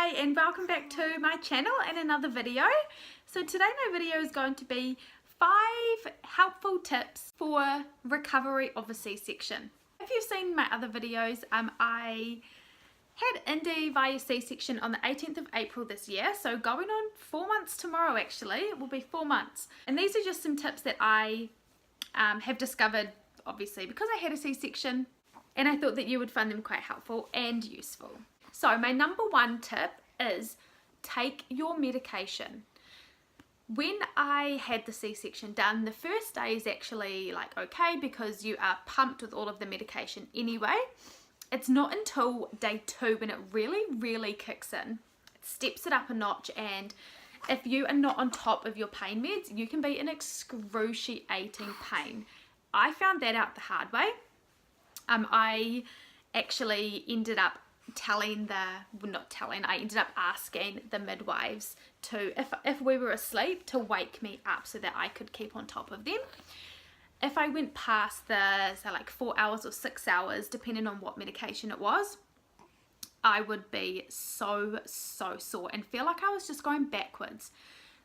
Hi and welcome back to my channel and another video. So today my video is going to be 5 helpful tips for recovery of a C-section. If you've seen my other videos, I had Indy via C-section on the 18th of April this year, so going on 4 months tomorrow actually, it will be 4 months. And these are just some tips that I have discovered obviously because I had a C-section, and I thought that you would find them quite helpful and useful. So my number 1 tip is take your medication. When I had the C-section done, the first day is actually like okay because you are pumped with all of the medication anyway. It's not until day 2 when it really kicks in. It steps it up a notch, and if you are not on top of your pain meds, you can be in excruciating pain. I found that out the hard way. I actually ended up I ended up asking the midwives to, if we were asleep, to wake me up so that I could keep on top of them. If I went past the, say like 4 hours or 6 hours, depending on what medication it was, I would be so sore and feel like I was just going backwards.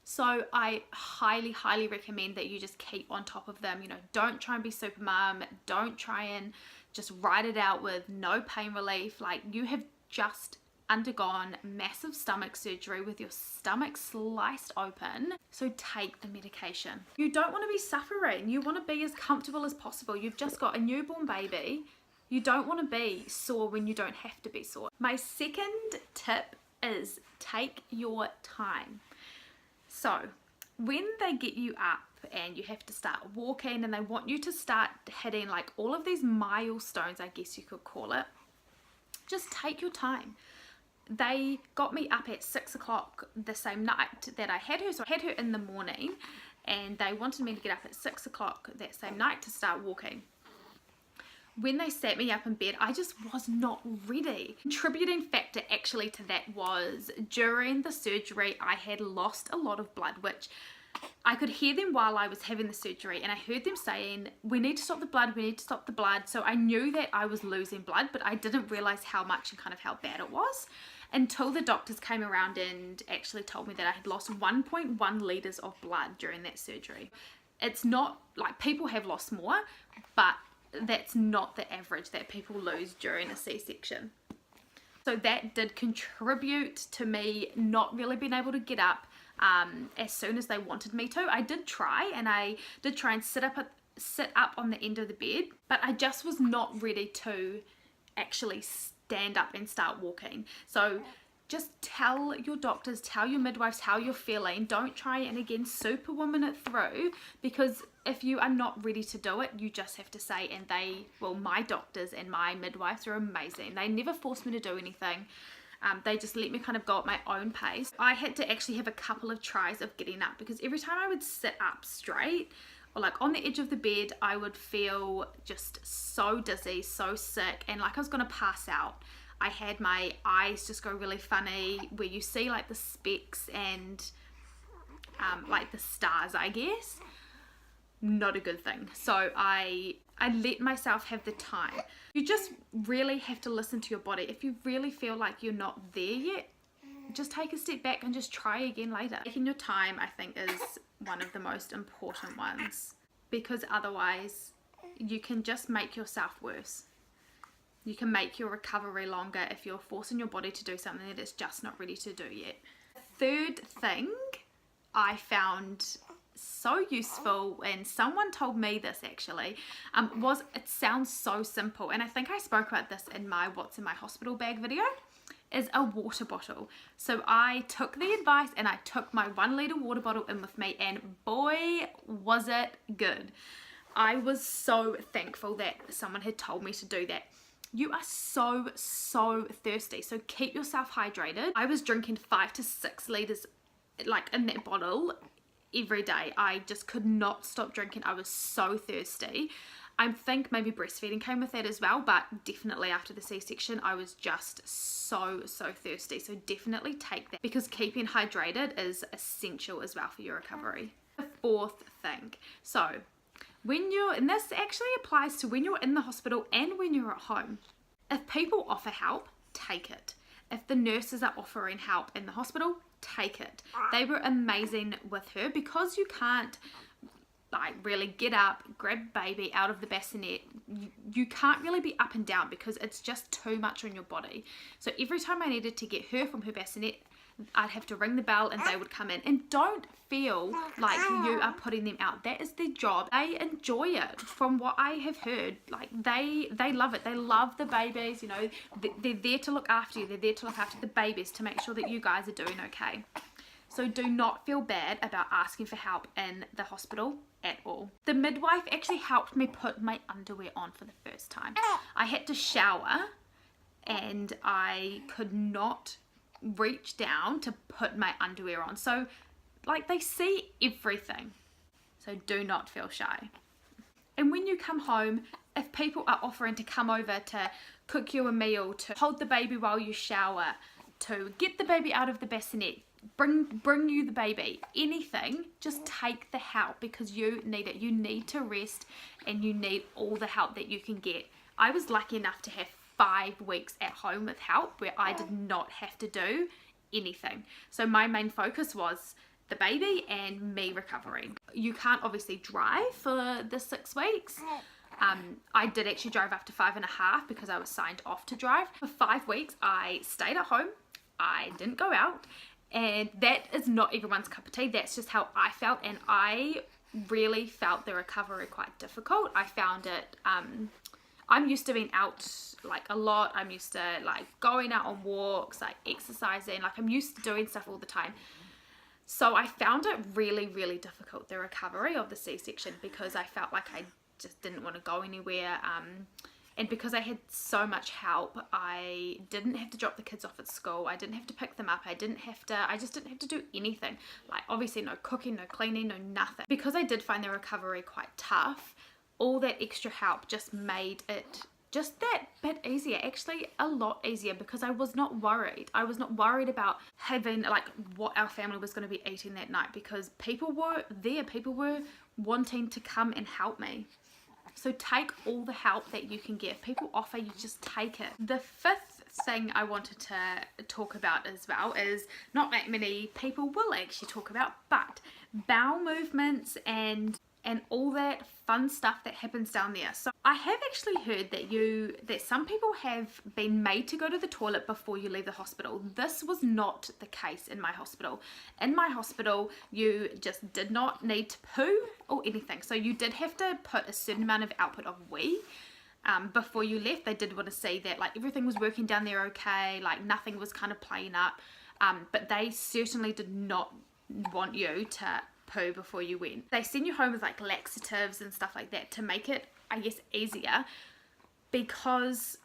So I highly recommend that you just keep on top of them. You know, don't try and be super mum, don't try and just ride it out with no pain relief. Like, you have just undergone massive stomach surgery with your stomach sliced open, so take the medication. You don't want to be suffering, you want to be as comfortable as possible. You've just got a newborn baby. You don't want to be sore when you don't have to be sore. My second tip is take your time. So when they get you up and you have to start walking and they want you to start hitting like all of these milestones, I guess you could call it, just take your time. They got me up at 6 o'clock the same night that I had her, so I had her in the morning, and they wanted me to get up at 6 o'clock that same night to start walking. When they sat me up in bed, I just was not ready. Contributing factor actually to that was during the surgery I had lost a lot of blood, which I could hear them while I was having the surgery, and I heard them saying, we need to stop the blood, we need to stop the blood. So I knew that I was losing blood, but I didn't realize how much and kind of how bad it was until the doctors came around and actually told me that I had lost 1.1 litres of blood during that surgery. It's not like people have lost more, but that's not the average that people lose during a C-section. So that did contribute to me not really being able to get up as soon as they wanted me to. I did try, and I did try and sit up on the end of the bed, but I just was not ready to actually stand up and start walking. So just tell your doctors, tell your midwives how you're feeling. Don't try and again superwoman it through, because if you are not ready to do it, you just have to say, and my doctors and my midwives are amazing. They never forced me to do anything. They just let me kind of go at my own pace. I had to actually have a couple of tries of getting up, because every time I would sit up straight or like on the edge of the bed, I would feel just so dizzy, so sick, and like I was gonna pass out. I had my eyes just go really funny, where you see like the specks and like the stars, I guess. Not a good thing. So I let myself have the time. You just really have to listen to your body. If you really feel like you're not there yet, just take a step back and just try again later. Taking your time, I think, is one of the most important ones, because otherwise you can just make yourself worse. You can make your recovery longer if you're forcing your body to do something that it's just not ready to do yet. Third thing I found so useful, and someone told me this actually, it sounds so simple, and I think I spoke about this in my what's in my hospital bag video, is a water bottle. So I took the advice and I took my 1 litre water bottle in with me, and boy was it good. I was so thankful that someone had told me to do that. You are so thirsty, so keep yourself hydrated. I was drinking 5 to 6 litres like in that bottle every day. I just could not stop drinking. I was so thirsty. I think maybe breastfeeding came with that as well, but definitely after the C-section I was just so thirsty. So definitely take that, because keeping hydrated is essential as well for your recovery. The fourth thing, so when you're, and this actually applies to when you're in the hospital and when you're at home, if people offer help, take it. If the nurses are offering help in the hospital, take it. They were amazing with her because you can't like really get up, grab baby out of the bassinet. You can't really be up and down because it's just too much on your body. So every time I needed to get her from her bassinet, I'd have to ring the bell and they would come in. And don't feel like you are putting them out. That is their job. They enjoy it. From what I have heard, like they love it. They love the babies, you know. They're there to look after you. They're there to look after the babies to make sure that you guys are doing okay. So do not feel bad about asking for help in the hospital at all. The midwife actually helped me put my underwear on for the first time. I had to shower and I could not reach down to put my underwear on. So like they see everything. So do not feel shy. And when you come home, if people are offering to come over to cook you a meal, to hold the baby while you shower, to get the baby out of the bassinet, bring you the baby, anything, just take the help because you need it. You need to rest and you need all the help that you can get. I was lucky enough to have 5 weeks at home with help where I did not have to do anything. So my main focus was the baby and me recovering. You can't obviously drive for the 6 weeks. I did actually drive after 5.5 because I was signed off to drive. For 5 weeks I stayed at home. I didn't go out. And that is not everyone's cup of tea. That's just how I felt, and I really felt the recovery quite difficult. I found it, I'm used to being out like a lot. I'm used to like going out on walks, like exercising, like I'm used to doing stuff all the time. So I found it really, really difficult, the recovery of the C-section, because I felt like I just didn't want to go anywhere. And because I had so much help, I didn't have to drop the kids off at school. I didn't have to pick them up. I just didn't have to do anything. Like obviously no cooking, no cleaning, no nothing. Because I did find the recovery quite tough, all that extra help just made it just that bit easier, actually a lot easier, because I was not worried. I was not worried about having like what our family was going to be eating that night, because people were there. People were wanting to come and help me. So take all the help that you can get. If people offer, you just take it. The 5th thing I wanted to talk about as well is not that many people will actually talk about, but bowel movements and all that fun stuff that happens down there. So I have actually heard that some people have been made to go to the toilet before you leave the hospital. This was not the case in my hospital. In my hospital, you just did not need to poo or anything. So you did have to put a certain amount of output of wee before you left. They did want to see that like everything was working down there okay, like nothing was kind of playing up. But they certainly did not want you to poo before you went. They send you home with like laxatives and stuff like that to make it, I guess, easier, because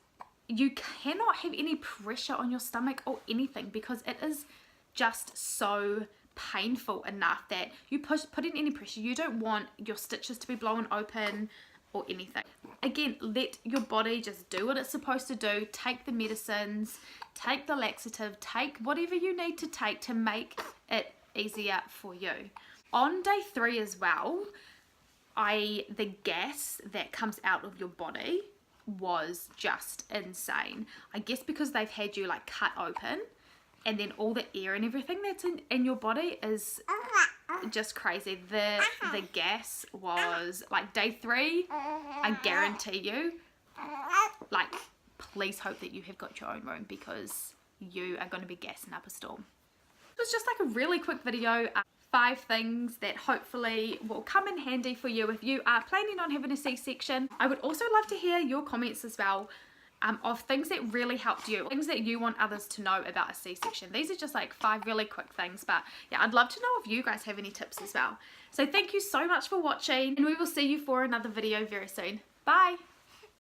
you cannot have any pressure on your stomach or anything, because it is just so painful enough that you put in any pressure. You don't want your stitches to be blown open or anything. Again, let your body just do what it's supposed to do. Take the medicines, take the laxative, take whatever you need to take to make it easier for you. On day 3 as well, the gas that comes out of your body was just insane. I guess because they've had you like cut open, and then all the air and everything that's in your body is just crazy. The gas was like day 3, I guarantee you, like please hope that you have got your own room, because you are going to be gassing up a storm. It was just like a really quick video. 5 things that hopefully will come in handy for you if you are planning on having a C-section. I would also love to hear your comments as well of things that really helped you, things that you want others to know about a C-section. These are just like 5 really quick things, but yeah, I'd love to know if you guys have any tips as well. So thank you so much for watching, and we will see you for another video very soon. Bye!